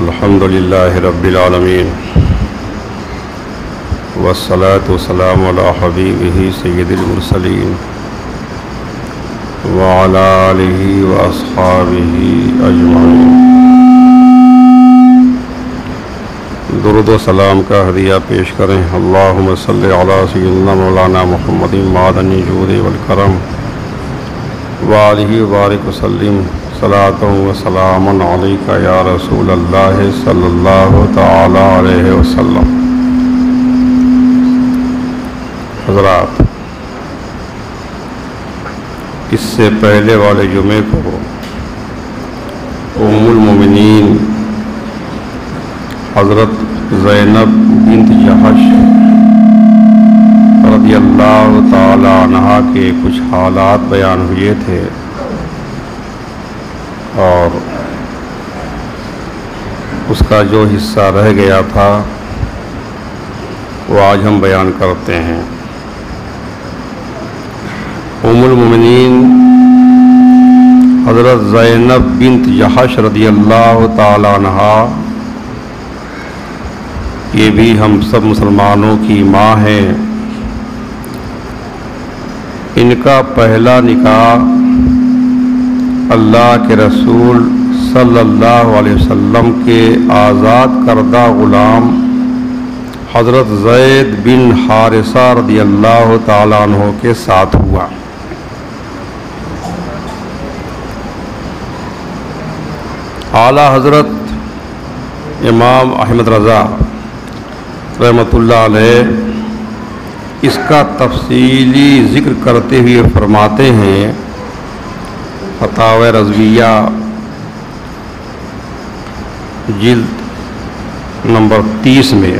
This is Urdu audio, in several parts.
الحمد لله رب العالمين والصلاة والسلام على حبيبه سيد المرسلين وعلى آله وأصحابه أجمعين۔ درود و سلام کا ہدیہ پیش کریں۔ اللہم صلی علی سیدنا مولانا محمد معدن الجود والکرم وآلہ وبارک وسلم۔ صلاۃ و سلام علیک یا رسول اللہ صلی اللہ تعالی علیہ وسلم۔ حضرات، اس سے پہلے والے جمعے کو ام المومنین حضرت زینب بنت جحش رضی اللہ تعالی عنہا کے کچھ حالات بیان ہوئے تھے، اور اس کا جو حصہ رہ گیا تھا وہ آج ہم بیان کرتے ہیں۔ ام المومنین حضرت زینب بنت جحش رضی اللہ تعالی عنہا، یہ بھی ہم سب مسلمانوں کی ماں ہیں۔ ان کا پہلا نکاح اللہ کے رسول صلی اللہ علیہ وسلم کے آزاد کردہ غلام حضرت زید بن حارثہ رضی اللہ تعالیٰ عنہ کے ساتھ ہوا۔ اعلیٰ حضرت امام احمد رضا رحمۃ اللہ علیہ اس کا تفصیلی ذکر کرتے ہوئے فرماتے ہیں، فتاوی رضویہ جلد نمبر 30 میں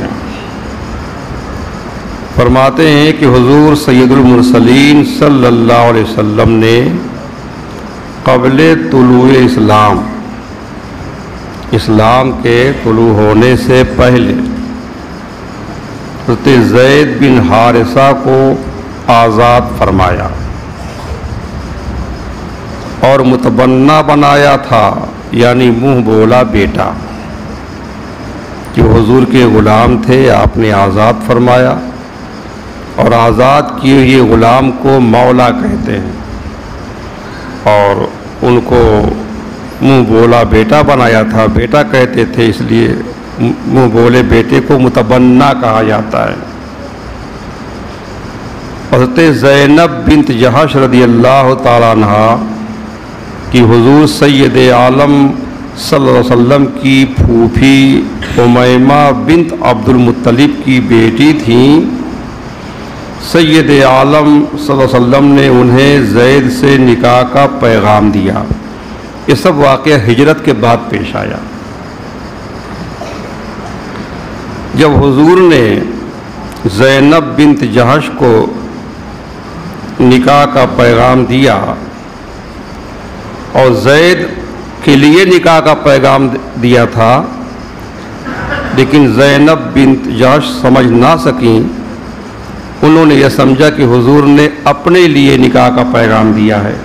فرماتے ہیں کہ حضور سید المرسلین صلی اللہ علیہ وسلم نے قبل طلوع اسلام کے طلوع ہونے سے پہلے حضرت زید بن حارثہ کو آزاد فرمایا اور متبنہ بنایا تھا، یعنی منہ بولا بیٹا، جو حضور کے غلام تھے آپ نے آزاد فرمایا، اور آزاد کیے ہوئے غلام کو مولا کہتے ہیں، اور ان کو منہ بولا بیٹا بنایا تھا، بیٹا کہتے تھے، اس لیے منہ بولے بیٹے کو متبنہ کہا جاتا ہے۔ حضرت زینب بنت جحش رضی اللہ تعالیٰ عنہا کہ حضور سید عالم صلی اللہ علیہ وسلم کی پھوپھی امیمہ بنت عبد المطلب کی بیٹی تھیں۔ سید عالم صلی اللہ علیہ وسلم نے انہیں زید سے نکاح کا پیغام دیا۔ یہ سب واقعہ ہجرت کے بعد پیش آیا۔ جب حضور نے زینب بنت جحش کو نکاح کا پیغام دیا، اور زید کے لیے نکاح کا پیغام دیا تھا، لیکن زینب بنت جحش سمجھ نہ سکیں، انہوں نے یہ سمجھا کہ حضور نے اپنے لیے نکاح کا پیغام دیا ہے،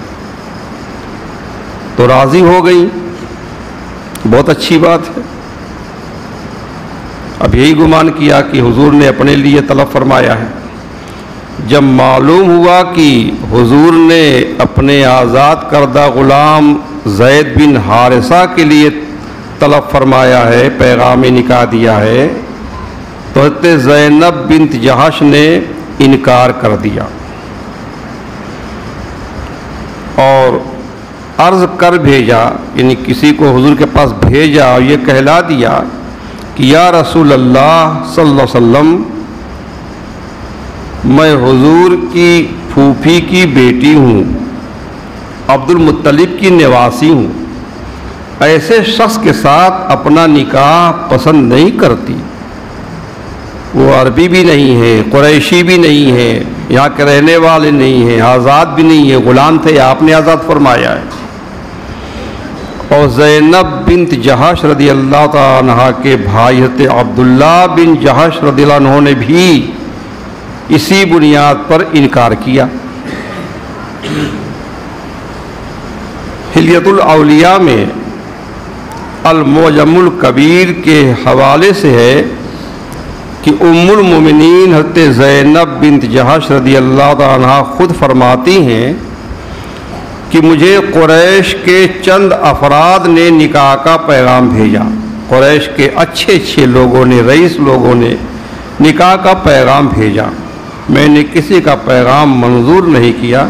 تو راضی ہو گئی، بہت اچھی بات ہے۔ اب یہی گمان کیا کہ حضور نے اپنے لیے طلب فرمایا ہے۔ جب معلوم ہوا کہ حضور نے اپنے آزاد کردہ غلام زید بن حارثہ کے لیے طلب فرمایا ہے، پیغام نکاح دیا ہے، تو حضرت زینب بنت جحش نے انکار کر دیا اور عرض کر بھیجا، یعنی کسی کو حضور کے پاس بھیجا اور یہ کہلا دیا کہ یا رسول اللہ صلی اللہ علیہ وسلم، میں حضور کی پھوپھی کی بیٹی ہوں، عبد المطلب کی نواسی ہوں، ایسے شخص کے ساتھ اپنا نکاح پسند نہیں کرتی، وہ عربی بھی نہیں ہے، قریشی بھی نہیں ہے، یہاں کے رہنے والے نہیں ہیں، آزاد بھی نہیں ہے، غلام تھے، آپ نے آزاد فرمایا ہے۔ اور زینب بنت جحش رضی اللہ تعالیٰ عنہ کے بھائی حضرت عبداللہ بن جحش رضی اللہ عنہ نے بھی اسی بنیاد پر انکار کیا۔ حلیۃ الاولیاء میں المعجم الکبیر کے حوالے سے ہے کہ ام المومنین حضرت زینب بنت جہش رضی اللہ تعالیٰ عنہا خود فرماتی ہیں کہ مجھے قریش کے چند افراد نے نکاح کا پیغام بھیجا. قریش کے اچھے لوگوں نے، رئیس لوگوں نے نکاح کا پیغام بھیجا. میں نے کسی کا پیغام منظور نہیں کیا.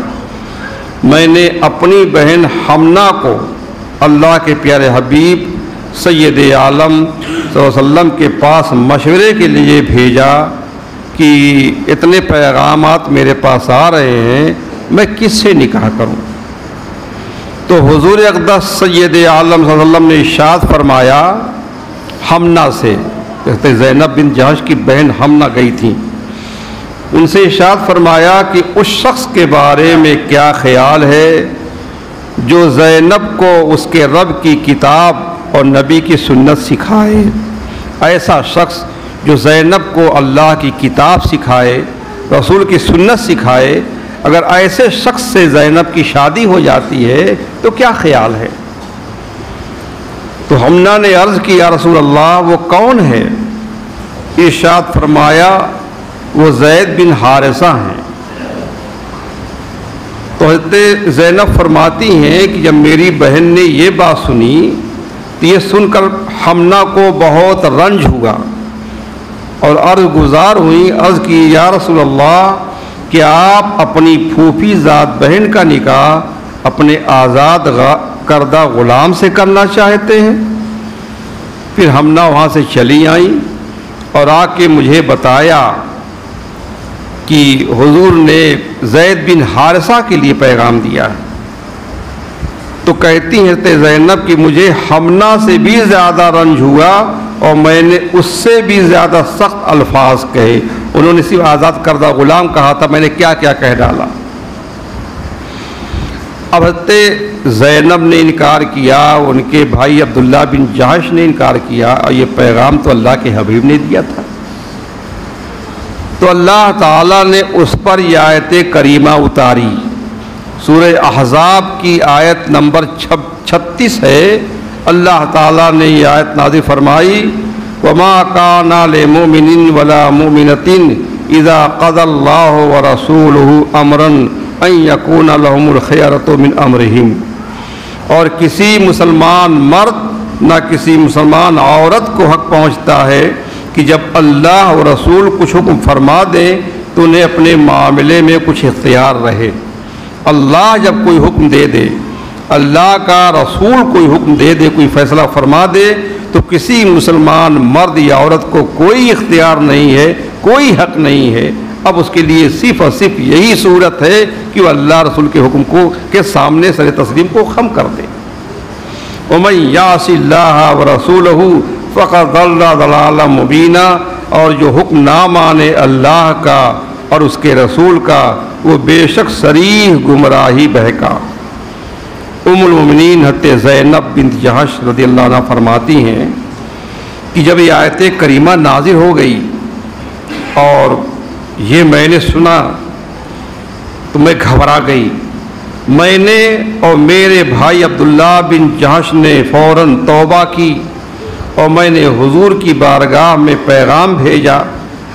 میں نے اپنی بہن حمنہ کو اللہ کے پیارے حبیب سید عالم صلی اللہ علیہ وسلم کے پاس مشورے کے لیے بھیجا کہ اتنے پیغامات میرے پاس آ رہے ہیں، میں کس سے نکاح کروں؟ تو حضور اقدس سید عالم صلی اللہ علیہ وسلم نے ارشاد فرمایا حمنہ سے، کہتے زینب بن جہش کی بہن حمنہ گئی تھیں، ان سے ارشاد فرمایا کہ اس شخص کے بارے میں کیا خیال ہے جو زینب کو اس کے رب کی کتاب اور نبی کی سنت سکھائے. ایسا شخص جو زینب کو اللہ کی کتاب سکھائے، رسول کی سنت سکھائے، اگر ایسے شخص سے زینب کی شادی ہو جاتی ہے تو کیا خیال ہے؟ تو حمنہ نے عرض کی یا رسول اللہ وہ کون ہے؟ ارشاد فرمایا وہ زید بن حارثہ ہیں. تو حضرت زینب فرماتی ہیں کہ جب میری بہن نے یہ بات سنی تو یہ سن کر حمنہ کو بہت رنج ہوا اور عرض گزار ہوئی. عرض کی یا رسول اللہ کہ آپ اپنی پھوپھی ذات بہن کا نکاح اپنے آزاد کردہ غلام سے کرنا چاہتے ہیں؟ پھر حمنہ وہاں سے چلی آئیں اور آ کے مجھے بتایا کہ حضور نے زید بن حارثہ کے لیے پیغام دیا ہے. تو کہتی ہیں زینب کہ مجھے حمنہ سے بھی زیادہ رنج ہوا اور میں نے اس سے بھی زیادہ سخت الفاظ کہے. انہوں نے صرف آزاد کردہ غلام کہا تھا، میں نے کیا کیا کہہ ڈالا. اب حضرت زینب نے انکار کیا، ان کے بھائی عبداللہ بن جہش نے انکار کیا، اور یہ پیغام تو اللہ کے حبیب نے دیا تھا. تو اللہ تعالیٰ نے اس پر یہ آیت کریمہ اتاری. سورہ احزاب کی آیت نمبر 36 ہے. اللہ تعالیٰ نے یہ آیت نازل فرمائی وَمَا كَانَ لِمُؤْمِنٍ وَلَا مُؤْمِنَةٍ إِذَا قَضَى اللَّهُ وَرَسُولُهُ أَمْرًا أَن يَكُونَ لَهُمُ الْخِيَرَةُ مِنْ أَمْرِهِمْ. اور کسی مسلمان مرد نہ کسی مسلمان عورت کو حق پہنچتا ہے کہ جب اللہ و رسول کچھ حکم فرما دیں تو انہیں اپنے معاملے میں کچھ اختیار رہے. اللہ جب کوئی حکم دے دے، اللہ کا رسول کوئی حکم دے دے، کوئی فیصلہ فرما دے، تو کسی مسلمان مرد یا عورت کو کوئی اختیار نہیں ہے، کوئی حق نہیں ہے. اب اس کے لیے صرف اور صرف یہی صورت ہے کہ وہ اللہ رسول کے حکم کو کے سامنے سر تسلیم کو خم کر دے. وَمَن يَعْصِ اللَّهَ وَرَسُولَهُ فَقَدْ ضَلَّ ضَلَالًا مُبِينًا. اور جو حکم نہ مانے اللہ کا اور اس کے رسول کا، وہ بے شک صریح گمراہی بہکا. ام المومنین حضرت زینب بنت جہش رضی اللہ عنہ فرماتی ہیں کہ جب یہ آیت کریمہ نازل ہو گئی اور یہ میں نے سنا تو میں گھبرا گئی. میں نے اور میرے بھائی عبداللہ بن جہش نے فوراً توبہ کی اور میں نے حضور کی بارگاہ میں پیغام بھیجا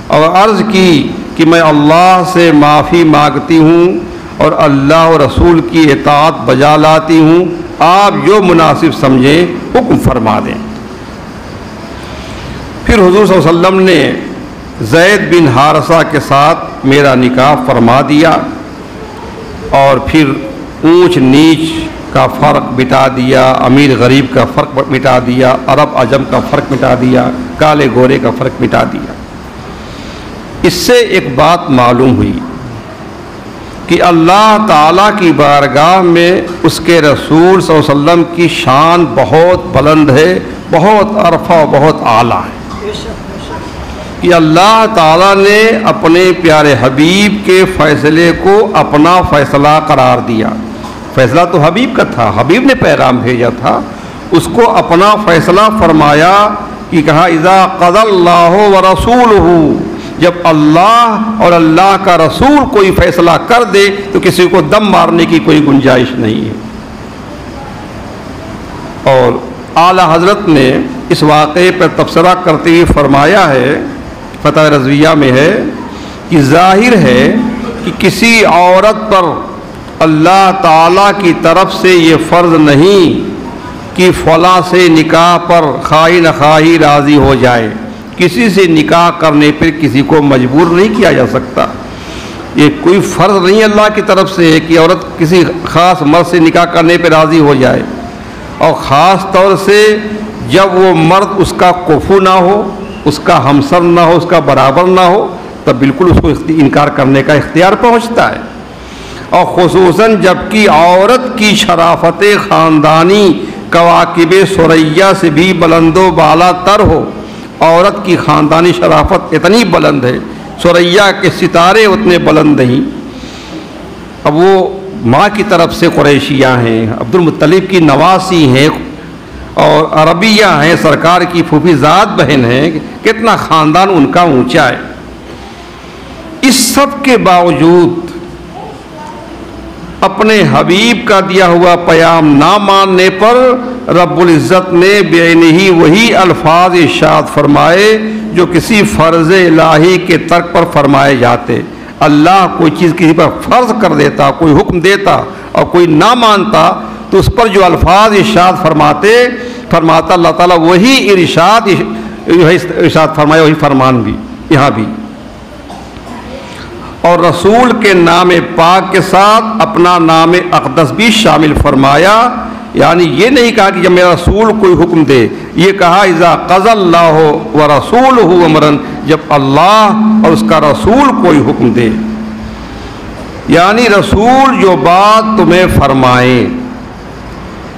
اور عرض کی کہ میں اللہ سے معافی مانگتی ہوں اور اللہ و رسول کی اطاعت بجا لاتی ہوں، آپ جو مناسب سمجھیں حکم فرما دیں. پھر حضور صلی اللہ علیہ وسلم نے زید بن حارثہ کے ساتھ میرا نکاح فرما دیا اور پھر اونچ نیچ کا فرق مٹا دیا، امیر غریب کا فرق مٹا دیا، عرب عجم کا فرق مٹا دیا، کالے گورے کا فرق مٹا دیا. اس سے ایک بات معلوم ہوئی کہ اللہ تعالیٰ کی بارگاہ میں اس کے رسول صلی اللہ علیہ وسلم کی شان بہت بلند ہے، بہت عرفہ و بہت اعلیٰ ہے. کہ اللہ تعالیٰ نے اپنے پیارے حبیب کے فیصلے کو اپنا فیصلہ قرار دیا. فیصلہ تو حبیب کا تھا، حبیب نے پیغام بھیجا تھا، اس کو اپنا فیصلہ فرمایا کہ کہا اذا قضى اللہ ورسولہ. جب اللہ اور اللہ کا رسول کوئی فیصلہ کر دے تو کسی کو دم مارنے کی کوئی گنجائش نہیں ہے. اور اعلیٰ حضرت نے اس واقعے پر تبصرہ کرتے ہوئے فرمایا ہے، فتح رضویہ میں ہے کہ ظاہر ہے کہ کسی عورت پر اللہ تعالیٰ کی طرف سے یہ فرض نہیں کہ فلاں سے نکاح پر خواہی نخواہی راضی ہو جائے. کسی سے نکاح کرنے پر کسی کو مجبور نہیں کیا جا سکتا. یہ کوئی فرض نہیں اللہ کی طرف سے ہے کہ عورت کسی خاص مرد سے نکاح کرنے پہ راضی ہو جائے، اور خاص طور سے جب وہ مرد اس کا کفو نہ ہو، اس کا ہمسر نہ ہو، اس کا برابر نہ ہو، تب بالکل اس کو انکار کرنے کا اختیار پہنچتا ہے. اور خصوصاً جب کہ عورت کی شرافت خاندانی کواکب ثریا سے بھی بلند و بالا تر ہو. عورت کی خاندانی شرافت اتنی بلند ہے، ثریا کے ستارے اتنے بلند نہیں. اب وہ ماں کی طرف سے قریشیہ ہیں، عبد المطلب کی نواسی ہیں اور عربیہ ہیں، سرکار کی پھوپھی ذات بہن ہیں. کتنا خاندان ان کا اونچا ہے. اس سب کے باوجود اپنے حبیب کا دیا ہوا پیام نہ ماننے پر رب العزت نے بعینہ وہی الفاظ ارشاد فرمائے جو کسی فرض الہی کے ترک پر فرمائے جاتے. اللہ کوئی چیز کسی پر فرض کر دیتا، کوئی حکم دیتا اور کوئی نہ مانتا، تو اس پر جو الفاظ ارشاد فرماتا اللہ تعالیٰ وہی ارشاد فرمائے، وہی فرمان بھی یہاں بھی. اور رسول کے نام پاک کے ساتھ اپنا نام اقدس بھی شامل فرمایا. یعنی یہ نہیں کہا کہ جب میرا رسول کوئی حکم دے، یہ کہا اذا قضى اللہ ورسولہ امرا، جب اللہ اور اس کا رسول کوئی حکم دے. یعنی رسول جو بات تمہیں فرمائے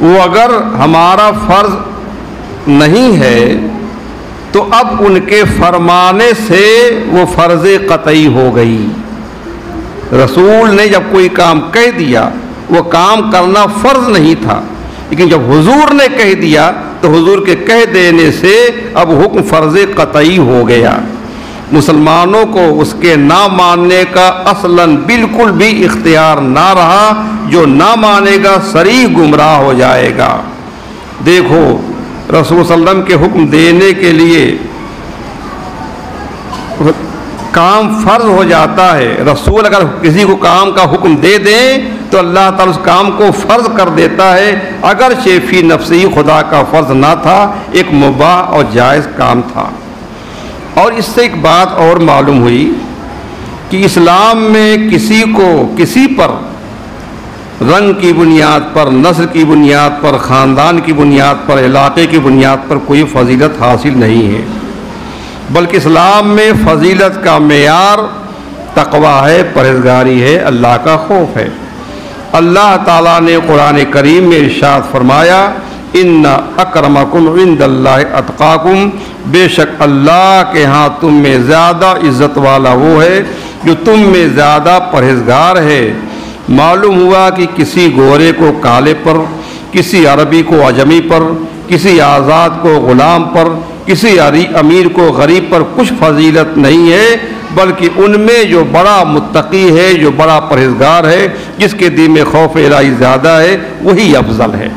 وہ اگر ہمارا فرض نہیں ہے تو اب ان کے فرمانے سے وہ فرض قطعی ہو گئی. رسول نے جب کوئی کام کہہ دیا، وہ کام کرنا فرض نہیں تھا، لیکن جب حضور نے کہہ دیا تو حضور کے کہہ دینے سے اب حکم فرض قطعی ہو گیا. مسلمانوں کو اس کے نہ ماننے کا اصلاً بالکل بھی اختیار نہ رہا. جو نہ مانے گا صریح گمراہ ہو جائے گا. دیکھو رسول صلی اللہ علیہ وسلم کے حکم دینے کے لیے کام فرض ہو جاتا ہے. رسول اگر کسی کو کام کا حکم دے دیں تو اللہ تعالیٰ اس کام کو فرض کر دیتا ہے، اگرچہ فی نفسی خدا کا فرض نہ تھا، ایک مباح اور جائز کام تھا. اور اس سے ایک بات اور معلوم ہوئی کہ اسلام میں کسی کو کسی پر رنگ کی بنیاد پر، نسل کی بنیاد پر، خاندان کی بنیاد پر، علاقے کی بنیاد پر کوئی فضیلت حاصل نہیں ہے، بلکہ اسلام میں فضیلت کا معیار تقوی ہے، پرہیزگاری ہے، اللہ کا خوف ہے. اللہ تعالیٰ نے قرآن کریم میں ارشاد فرمایا ان اکرمکم عند اللہ اتقاکم، بے شک اللہ کے ہاں تم میں زیادہ عزت والا وہ ہے جو تم میں زیادہ پرہیزگار ہے. معلوم ہوا کہ کسی گورے کو کالے پر، کسی عربی کو عجمی پر، کسی آزاد کو غلام پر، کسی امیر کو غریب پر کچھ فضیلت نہیں ہے، بلکہ ان میں جو بڑا متقی ہے، جو بڑا پرہیزگار ہے، جس کے دل میں خوف الہی زیادہ ہے، وہی افضل ہے.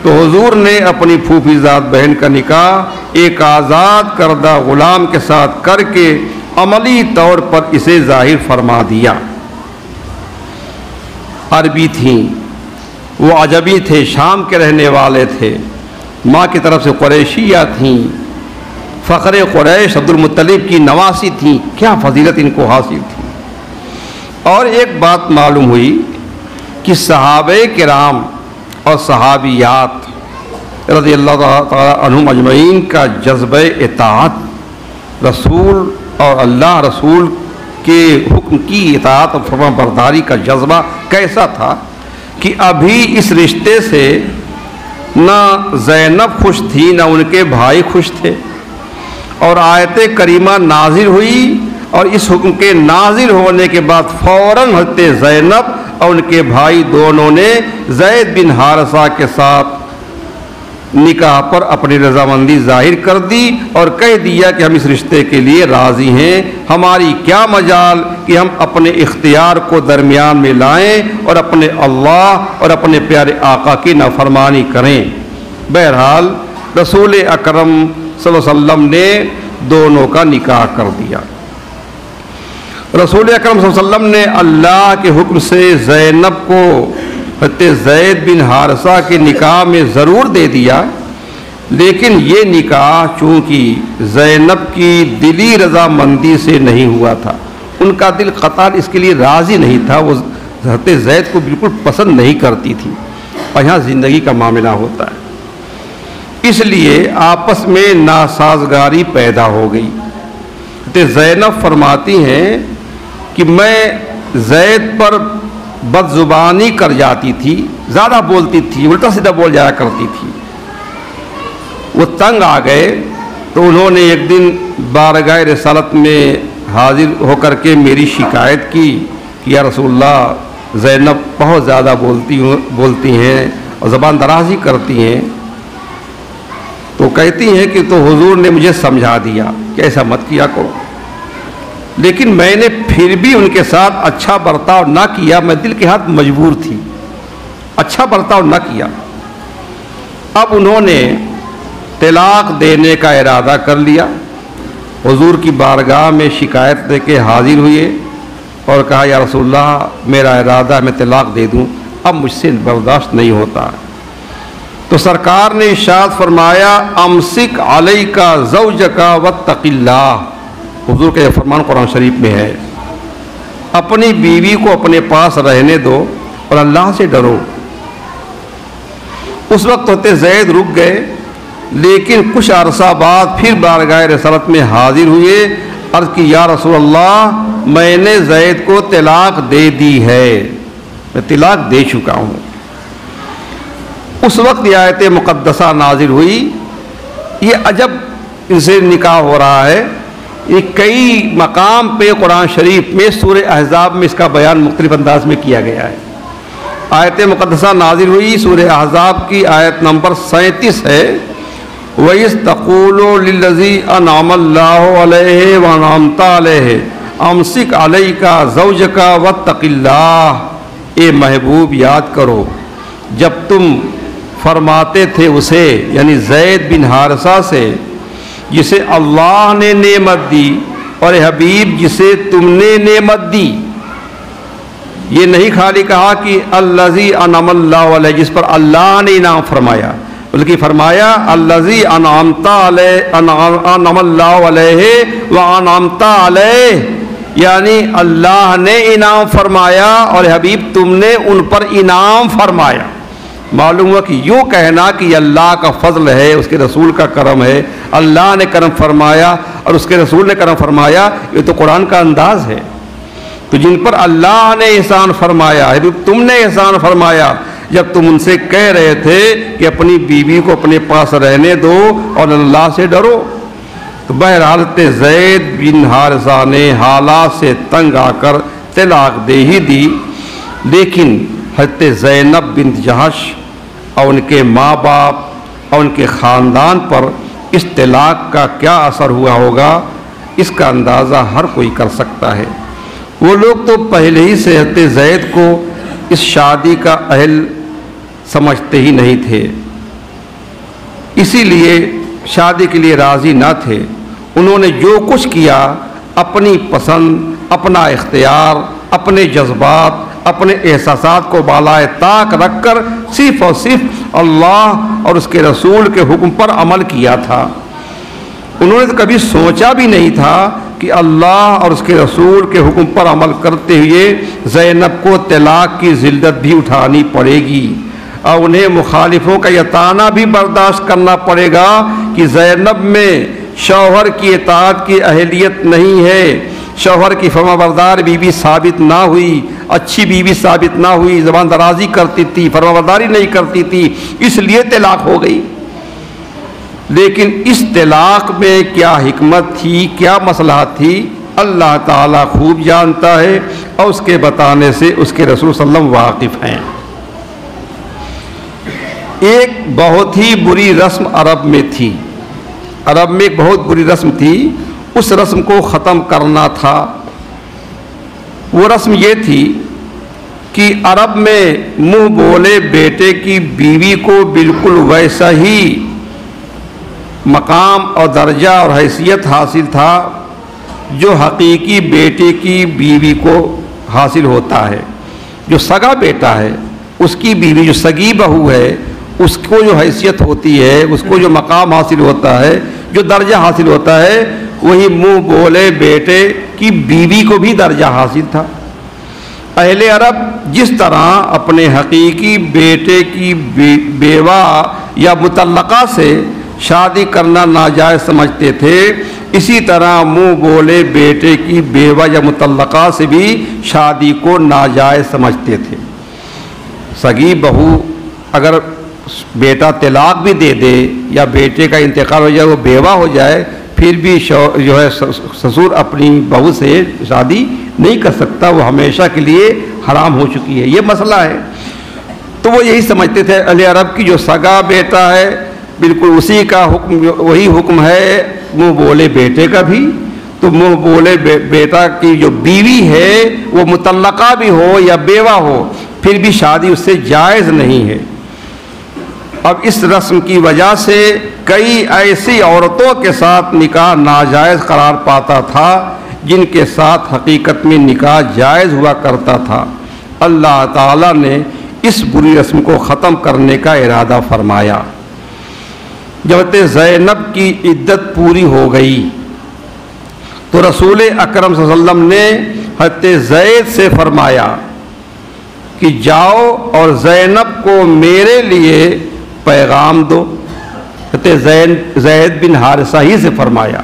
تو حضور نے اپنی پھوپھی ذات بہن کا نکاح ایک آزاد کردہ غلام کے ساتھ کر کے عملی طور پر اسے ظاہر فرما دیا. عربی تھیں، وہ عجمی تھے، شام کے رہنے والے تھے، ماں کی طرف سے قریشیہ تھیں، فخر قریش عبد المطلب کی نواسی تھیں. کیا فضیلت ان کو حاصل تھی. اور ایک بات معلوم ہوئی کہ صحابہ کرام اور صحابیات رضی اللہ تعالیٰ عنہم اجمعین کا جذبہ اطاعت، رسول اور اللہ رسول کے حکم کی اطاعت اور فرما برداری کا جذبہ کیسا تھا کہ ابھی اس رشتے سے نہ زینب خوش تھی، نہ ان کے بھائی خوش تھے. اور آیت کریمہ نازل ہوئی اور اس حکم کے نازل ہونے کے بعد فوراً حضرت زینب اور ان کے بھائی دونوں نے زید بن حارثہ کے ساتھ نکاح پر اپنی رضامندی ظاہر کر دی اور کہہ دیا کہ ہم اس رشتے کے لیے راضی ہیں. ہماری کیا مجال کہ ہم اپنے اختیار کو درمیان میں لائیں اور اپنے اللہ اور اپنے پیارے آقا کی نافرمانی کریں. بہرحال رسول اکرم صلی اللہ علیہ وسلم نے دونوں کا نکاح کر دیا۔ رسول اکرم صلی اللہ علیہ وسلم نے اللہ کے حکم سے زینب کو حضرت زید بن حارثہ کے نکاح میں ضرور دے دیا، لیکن یہ نکاح چونکہ زینب کی دلی رضامندی سے نہیں ہوا تھا، ان کا دل قطعاً اس کے لیے راضی نہیں تھا، وہ حضرت زید کو بالکل پسند نہیں کرتی تھی، اور یہاں زندگی کا معاملہ ہوتا ہے، اس لیے آپس میں ناسازگاری پیدا ہو گئی۔ حضرت زینب فرماتی ہیں کہ میں زید پر بد زبانی کر جاتی تھی، زیادہ بولتی تھی، الٹا سیدھا بول جایا کرتی تھی۔ وہ تنگ آ گئے تو انہوں نے ایک دن بارگاہ رسالت میں حاضر ہو کر کے میری شکایت کی کہ یا رسول اللہ زینب بہت زیادہ بولتی ہیں اور زبان درازی کرتی ہیں، تو کہتی ہیں کہ تو حضور نے مجھے سمجھا دیا کہ ایسا مت کیا کرو، لیکن میں نے پھر بھی ان کے ساتھ اچھا برتاؤ نہ کیا، میں دل کے ہاتھ مجبور تھی، اچھا برتاؤ نہ کیا۔ اب انہوں نے طلاق دینے کا ارادہ کر لیا، حضور کی بارگاہ میں شکایت دے کے حاضر ہوئے اور کہا یا رسول اللہ میرا ارادہ میں طلاق دے دوں، اب مجھ سے برداشت نہیں ہوتا۔ تو سرکار نے ارشاد فرمایا امسک علیک زوجک واتق اللہ، حضور کا یہ فرمان قرآن شریف میں ہے، اپنی بیوی کو اپنے پاس رہنے دو اور اللہ سے ڈرو۔ اس وقت ہوتے زید رک گئے، لیکن کچھ عرصہ بعد پھر بارگاہ رسالت میں حاضر ہوئے، عرض کی یا رسول اللہ میں نے زید کو طلاق دے دی ہے، میں طلاق دے چکا ہوں۔ اس وقت یہ آیت مقدسہ نازل ہوئی، یہ عجب ان سے نکاح ہو رہا ہے، یہ کئی مقام پہ قرآن شریف میں سورہ احزاب میں اس کا بیان مختلف انداز میں کیا گیا ہے۔ آیت مقدسہ نازل ہوئی سورہ احزاب کی آیت نمبر 37 ہے، وَإِذْ تَقُولُ لِلَّذِي أَنْعَمَ اللَّهُ عَلَيْهِ وَأَنْعَمْتَ عَلَيْهِ أَمْسِكْ عَلَيْكَ زَوْجَكَ وَاتَّقِ اللَّهِ، اے محبوب یاد کرو جب تم فرماتے تھے اسے یعنی زید بن حارثہ سے جسے اللہ نے نعمت دی، اور حبیب جسے تم نے نعمت دی، یہ نہیں خالی کہا کہ الذی انعم اللہ علیہ جس پر اللہ نے انعام فرمایا، بلکہ فرمایا الذی انعمت علیہ انعم اللہ علیہ وانعمت علیہ، یعنی اللہ نے انعام فرمایا اور حبیب تم نے ان پر انعام فرمایا۔ معلوم ہوا کہ یوں کہنا کہ یہ اللہ کا فضل ہے، اس کے رسول کا کرم ہے، اللہ نے کرم فرمایا اور اس کے رسول نے کرم فرمایا، یہ تو قرآن کا انداز ہے۔ تو جن پر اللہ نے احسان فرمایا، حبیب تم نے احسان فرمایا، جب تم ان سے کہہ رہے تھے کہ اپنی بیوی کو اپنے پاس رہنے دو اور اللہ سے ڈرو، تو بہرحال زید بن حارثہ نے حالات سے تنگ آ کر طلاق دے ہی دی، لیکن حضرت زینب بنت جہش اور ان کے ماں باپ اور ان کے خاندان پر اس طلاق کا کیا اثر ہوا ہوگا، اس کا اندازہ ہر کوئی کر سکتا ہے۔ وہ لوگ تو پہلے ہی سے حضرت زید کو اس شادی کا اہل سمجھتے ہی نہیں تھے، اسی لیے شادی کے لیے راضی نہ تھے۔ انہوں نے جو کچھ کیا اپنی پسند، اپنا اختیار، اپنے جذبات، اپنے احساسات کو بالائے طاق رکھ کر صرف اور صرف اللہ اور اس کے رسول کے حکم پر عمل کیا تھا۔ انہوں نے کبھی سوچا بھی نہیں تھا کہ اللہ اور اس کے رسول کے حکم پر عمل کرتے ہوئے زینب کو طلاق کی ذلت بھی اٹھانی پڑے گی، اور انہیں مخالفوں کا یہ طعنہ بھی برداشت کرنا پڑے گا کہ زینب میں شوہر کی اطاعت کی اہلیت نہیں ہے، شوہر کی فرما بردار بیوی ثابت نہ ہوئی، اچھی بیوی ثابت نہ ہوئی، زبان درازی کرتی تھی، فرما برداری نہیں کرتی تھی، اس لیے طلاق ہو گئی۔ لیکن اس طلاق میں کیا حکمت تھی، کیا مصلحت تھی، اللہ تعالیٰ خوب جانتا ہے، اور اس کے بتانے سے اس کے رسول صلی اللہ علیہ وسلم واقف ہیں۔ ایک بہت ہی بری رسم عرب میں تھی، عرب میں ایک بہت بری رسم تھی، اس رسم کو ختم کرنا تھا۔ وہ رسم یہ تھی کہ عرب میں منہ بولے بیٹے کی بیوی کو بالکل ویسا ہی مقام اور درجہ اور حیثیت حاصل تھا جو حقیقی بیٹے کی بیوی کو حاصل ہوتا ہے۔ جو سگا بیٹا ہے اس کی بیوی جو سگی بہو ہے اس کو جو حیثیت ہوتی ہے، اس کو جو مقام حاصل ہوتا ہے، جو درجہ حاصل ہوتا ہے، وہی منہ بولے بیٹے کی بیوی کو بھی درجہ حاصل تھا۔ اہل عرب جس طرح اپنے حقیقی بیٹے کی بیوہ یا مطلقہ سے شادی کرنا ناجائز سمجھتے تھے، اسی طرح منہ بولے بیٹے کی بیوہ یا مطلقہ سے بھی شادی کو ناجائز سمجھتے تھے۔ سگی بہو اگر بیٹا طلاق بھی دے دے یا بیٹے کا انتقال ہو جائے، وہ بیوہ ہو جائے، پھر بھی جو ہے سسر اپنی بہو سے شادی نہیں کر سکتا، وہ ہمیشہ کے لیے حرام ہو چکی ہے۔ یہ مسئلہ ہے۔ تو وہ یہی سمجھتے تھے اہل عرب کی جو سگا بیٹا ہے بالکل اسی کا حکم، وہی حکم ہے منہ بولے بیٹے کا بھی۔ تو منہ بولے بیٹا کی جو بیوی ہے وہ مطلقہ بھی ہو یا بیوہ ہو، پھر بھی شادی اس سے جائز نہیں ہے۔ اب اس رسم کی وجہ سے کئی ایسی عورتوں کے ساتھ نکاح ناجائز قرار پاتا تھا جن کے ساتھ حقیقت میں نکاح جائز ہوا کرتا تھا۔ اللہ تعالیٰ نے اس بری رسم کو ختم کرنے کا ارادہ فرمایا۔ جب حضرت زینب کی عدت پوری ہو گئی تو رسول اکرم صلی اللہ علیہ وسلم نے حضرت زید سے فرمایا کہ جاؤ اور زینب کو میرے لیے پیغام دو۔ حضرت زید بن حارثہ ہی سے فرمایا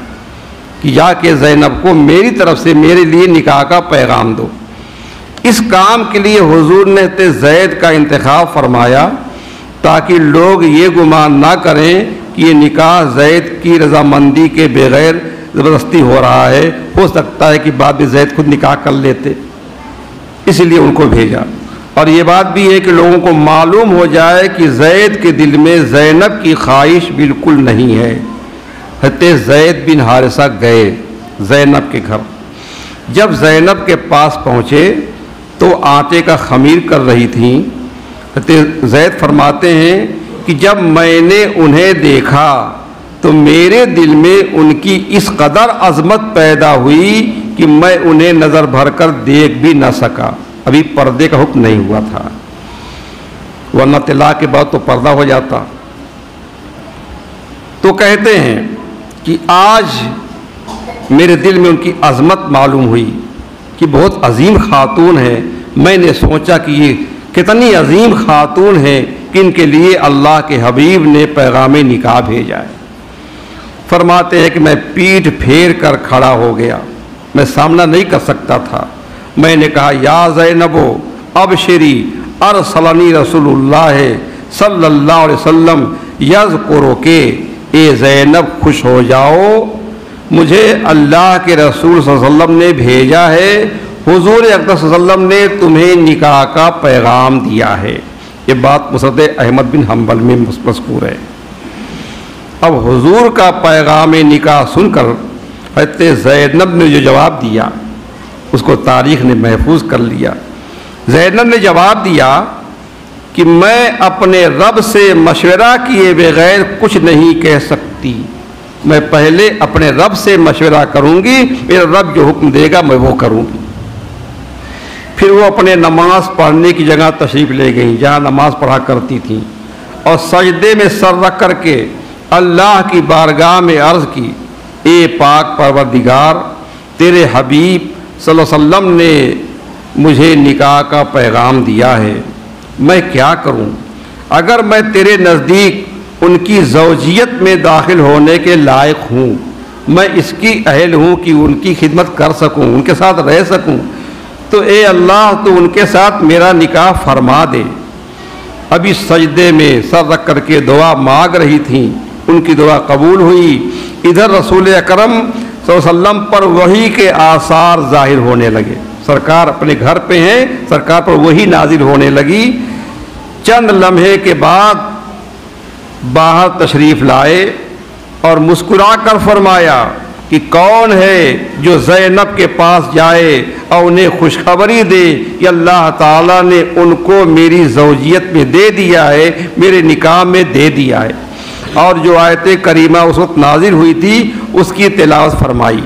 کہ جا کے زینب کو میری طرف سے میرے لیے نکاح کا پیغام دو۔ اس کام کے لیے حضور نے حضرت زید کا انتخاب فرمایا تاکہ لوگ یہ گمان نہ کریں کہ یہ نکاح زید کی رضامندی کے بغیر زبردستی ہو رہا ہے، ہو سکتا ہے کہ بعد میں زید خود نکاح کر لیتے، اس لیے ان کو بھیجا۔ اور یہ بات بھی ہے کہ لوگوں کو معلوم ہو جائے کہ زید کے دل میں زینب کی خواہش بالکل نہیں ہے۔ حضرت زید بن حارثہ گئے زینب کے گھر۔ جب زینب کے پاس پہنچے تو آٹے کا خمیر کر رہی تھیں۔ حضرت زید فرماتے ہیں کہ جب میں نے انہیں دیکھا تو میرے دل میں ان کی اس قدر عظمت پیدا ہوئی کہ میں انہیں نظر بھر کر دیکھ بھی نہ سکا۔ ابھی پردے کا حکم نہیں ہوا تھا، ورنہ طلاق کے بعد تو پردہ ہو جاتا۔ تو کہتے ہیں کہ آج میرے دل میں ان کی عظمت معلوم ہوئی کہ بہت عظیم خاتون ہے۔ میں نے سوچا کہ یہ کتنی عظیم خاتون ہے کہ ان کے لیے اللہ کے حبیب نے پیغام نکاح بھیجا ہے۔ فرماتے ہیں کہ میں پیٹھ پھیر کر کھڑا ہو گیا، میں سامنا نہیں کر سکتا تھا۔ میں نے کہا یا زینب ابشری ارسلنی رسول اللہ صلی اللہ علیہ وسلم یذکرک، اے زینب خوش ہو جاؤ، مجھے اللہ کے رسول صلی اللہ علیہ وسلم نے بھیجا ہے، حضور اقدس صلی اللہ علیہ وسلم نے تمہیں نکاح کا پیغام دیا ہے۔ یہ بات مسند احمد بن حنبل میں مذکور ہے۔ اب حضور کا پیغام نکاح سن کر حضرت زینب نے جو جواب دیا اس کو تاریخ نے محفوظ کر لیا۔ زینب نے جواب دیا کہ میں اپنے رب سے مشورہ کیے بغیر کچھ نہیں کہہ سکتی، میں پہلے اپنے رب سے مشورہ کروں گی، میرا رب جو حکم دے گا میں وہ کروں گی۔ پھر وہ اپنے نماز پڑھنے کی جگہ تشریف لے گئیں جہاں نماز پڑھا کرتی تھیں، اور سجدے میں سر رکھ کر کے اللہ کی بارگاہ میں عرض کی، اے پاک پروردگار، تیرے حبیب صلی اللہ علیہ وسلم نے مجھے نکاح کا پیغام دیا ہے، میں کیا کروں؟ اگر میں تیرے نزدیک ان کی زوجیت میں داخل ہونے کے لائق ہوں، میں اس کی اہل ہوں کہ ان کی خدمت کر سکوں، ان کے ساتھ رہ سکوں، تو اے اللہ تو ان کے ساتھ میرا نکاح فرما دے۔ ابھی سجدے میں سر رکھ کر کے دعا مانگ رہی تھیں، ان کی دعا قبول ہوئی۔ ادھر رسول اکرم صلی اللہ علیہ وسلم پر وحی کے آثار ظاہر ہونے لگے، سرکار اپنے گھر پہ ہیں، سرکار پر وحی نازل ہونے لگی۔ چند لمحے کے بعد باہر تشریف لائے اور مسکرا کر فرمایا، کہ کون ہے جو زینب کے پاس جائے اور انہیں خوشخبری دے کہ اللہ تعالیٰ نے ان کو میری زوجیت میں دے دیا ہے، میرے نکاح میں دے دیا ہے۔ اور جو آیت کریمہ اس وقت نازل ہوئی تھی اس کی تلاوت فرمائی۔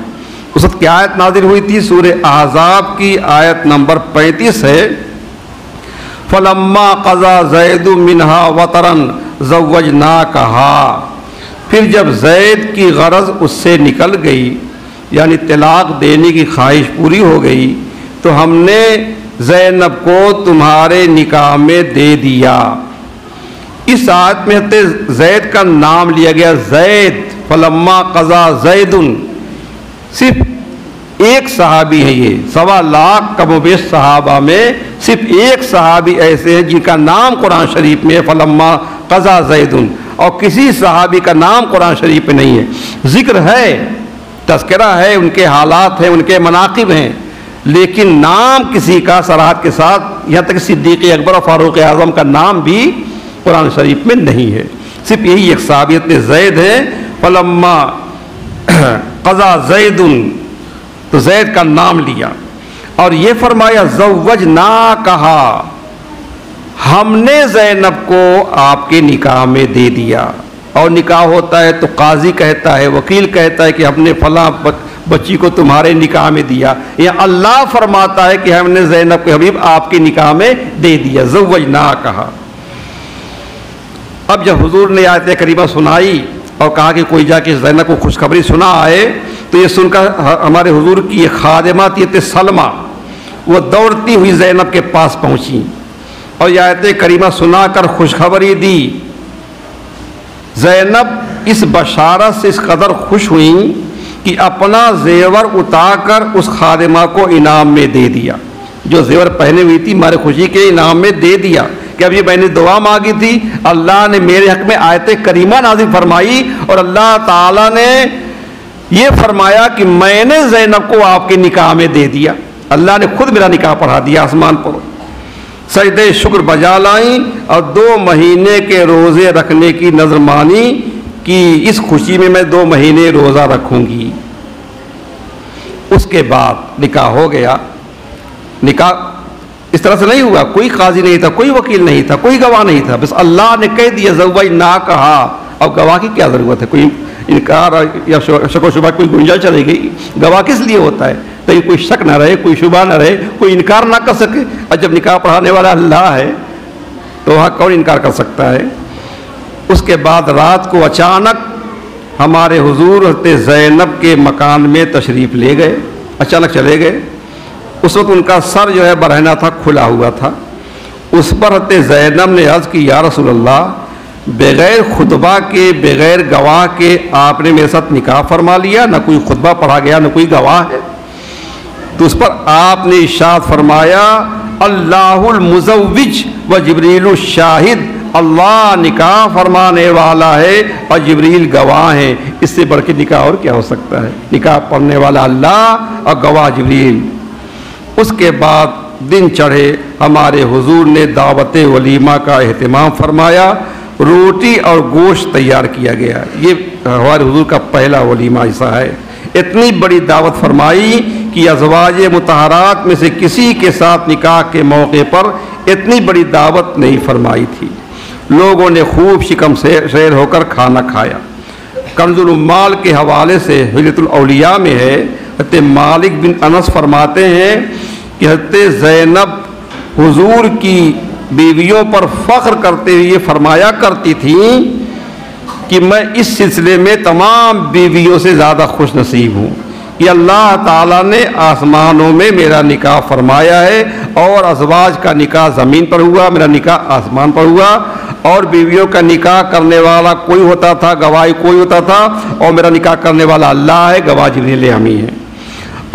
اس وقت کیا آیت نازل ہوئی تھی؟ سورہ احزاب کی آیت نمبر 35 ہے، فَلَمَّا قَضَى زَيْدٌ مِّنْهَا وَطَرًا زَوَّجْنَاكَهَا، پھر جب زید کی غرض اس سے نکل گئی، یعنی طلاق دینے کی خواہش پوری ہو گئی، تو ہم نے زینب کو تمہارے نکاح میں دے دیا۔ اس آیت میں زید کا نام لیا گیا، زید، فلما قضا زید، صرف ایک صحابی ہے، یہ 1.25 لاکھ کم و بیش صحابہ میں صرف ایک صحابی ایسے ہیں جن کا نام قرآن شریف میں فلما قضا زید، اور کسی صحابی کا نام قرآن شریف میں نہیں ہے۔ ذکر ہے، تذکرہ ہے، ان کے حالات ہیں، ان کے مناقب ہیں، لیکن نام کسی کا صراحت کے ساتھ، یہاں تک صدیق اکبر اور فاروق اعظم کا نام بھی قرآن شریف میں نہیں ہے، صرف یہی ایک صحابیت زید ہے، فلما قضا زید، تو زید کا نام لیا اور یہ فرمایا زوجناکہا، ہم نے زینب کو آپ کے نکاح میں دے دیا۔ اور نکاح ہوتا ہے تو قاضی کہتا ہے، وکیل کہتا ہے کہ ہم نے فلاں بچی کو تمہارے نکاح میں دیا، یا اللہ فرماتا ہے کہ ہم نے زینب کے حبیب آپ کے نکاح میں دے دیا، زوجناکہا۔ اب جب حضور نے آیت کریمہ سنائی اور کہا کہ کوئی جا کے زینب کو خوشخبری سنا آئے، تو یہ سن کر ہمارے حضور کی ایک خادمہ تھی سلمہ، وہ دوڑتی ہوئی زینب کے پاس پہنچی اور یہ آیت کریمہ سنا کر خوشخبری دی۔ زینب اس بشارت سے اس قدر خوش ہوئیں کہ اپنا زیور اتار کر اس خادمہ کو انعام میں دے دیا، جو زیور پہنے ہوئی تھی ہمارے خوشی کے انعام میں دے دیا کہ اب یہ میں نے دعا مانگی تھی، اللہ نے میرے حق میں آیت کریمہ نازل فرمائی، اور اللہ تعالیٰ نے یہ فرمایا کہ میں نے زینب کو آپ کے نکاح میں دے دیا، اللہ نے خود میرا نکاح پڑھا دیا آسمان پر۔ سجدہ شکر بجا لائیں اور 2 مہینے کے روزے رکھنے کی نظر مانی کہ اس خوشی میں میں 2 مہینے روزہ رکھوں گی۔ اس کے بعد نکاح ہو گیا۔ نکاح اس طرح سے نہیں ہوا، کوئی قاضی نہیں تھا، کوئی وکیل نہیں تھا، کوئی گواہ نہیں تھا، بس اللہ نے کہہ دیا زوجناکہا۔ اب گواہ کی کیا ضرورت ہے؟ کوئی انکار یا شک و شبہ کوئی گنجائش چلی گئی، گواہ کس لیے ہوتا ہے؟ تو کوئی شک نہ رہے، کوئی شبہ نہ رہے، کوئی انکار نہ کر سکے۔ اور جب نکاح پڑھانے والا اللہ ہے تو وہاں کون انکار کر سکتا ہے؟ اس کے بعد رات کو اچانک ہمارے حضور حضرت زینب کے مکان میں تشریف لے گئے، اچانک چلے گئے۔ اس وقت ان کا سر جو ہے برہنہ تھا، کھلا ہوا تھا۔ اس پر حضرت زینب نے عرض کی، یا رسول اللہ، بغیر خطبہ کے، بغیر گواہ کے آپ نے میرے ساتھ نکاح فرما لیا، نہ کوئی خطبہ پڑھا گیا، نہ کوئی گواہ ہے۔ تو اس پر آپ نے ارشاد فرمایا، اللہ المزوج و جبریل الشاہد، اللہ نکاح فرمانے والا ہے اور جبریل گواہ ہیں، اس سے بڑھ کے نکاح اور کیا ہو سکتا ہے؟ نکاح پڑھنے والا اللہ اور گواہ جبریل۔ اس کے بعد دن چڑھے، ہمارے حضور نے دعوت ولیمہ کا اہتمام فرمایا، روٹی اور گوشت تیار کیا گیا۔ یہ ہمارے حضور کا پہلا ولیمہ ایسا ہے۔ اتنی بڑی دعوت فرمائی کہ ازواج مطہرات میں سے کسی کے ساتھ نکاح کے موقع پر اتنی بڑی دعوت نہیں فرمائی تھی۔ لوگوں نے خوب شکم شیر ہو کر کھانا کھایا۔ کنز العمال کے حوالے سے حلیۃ الاولیاء میں ہے، حضرت مالک بن انس فرماتے ہیں کہ حضرت زینب حضور کی بیویوں پر فخر کرتے ہوئے فرمایا کرتی تھیں کہ میں اس سلسلے میں تمام بیویوں سے زیادہ خوش نصیب ہوں کہ اللہ تعالیٰ نے آسمانوں میں میرا نکاح فرمایا ہے، اور ازواج کا نکاح زمین پر ہوا، میرا نکاح آسمان پر ہوا، اور بیویوں کا نکاح کرنے والا کوئی ہوتا تھا، گواہی کوئی ہوتا تھا، اور میرا نکاح کرنے والا اللہ ہے، گواہ جبریل امی ہے۔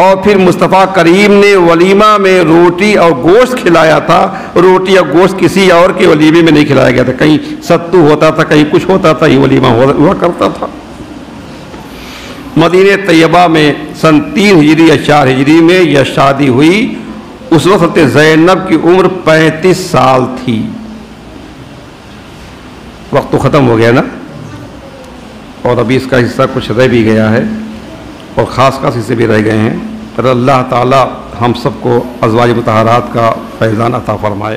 اور پھر مصطفیٰ کریم نے ولیمہ میں روٹی اور گوشت کھلایا تھا۔ روٹی اور گوشت کسی اور کے ولیمے میں نہیں کھلایا گیا تھا، کہیں ستو ہوتا تھا، کہیں کچھ ہوتا تھا، یہ ولیمہ ہوا کرتا تھا۔ مدینہ طیبہ میں سن 3 ہجری یا 4 ہجری میں یہ شادی ہوئی۔ اس وقت زینب کی عمر 35 سال تھی۔ وقت تو ختم ہو گیا نا، اور ابھی اس کا حصہ کچھ رہ بھی گیا ہے۔ اور خاص خاص حصے بھی رہ گئے ہیں۔ اللہ تعالیٰ ہم سب کو ازواج مطہرات کا فیضان عطا فرمائے۔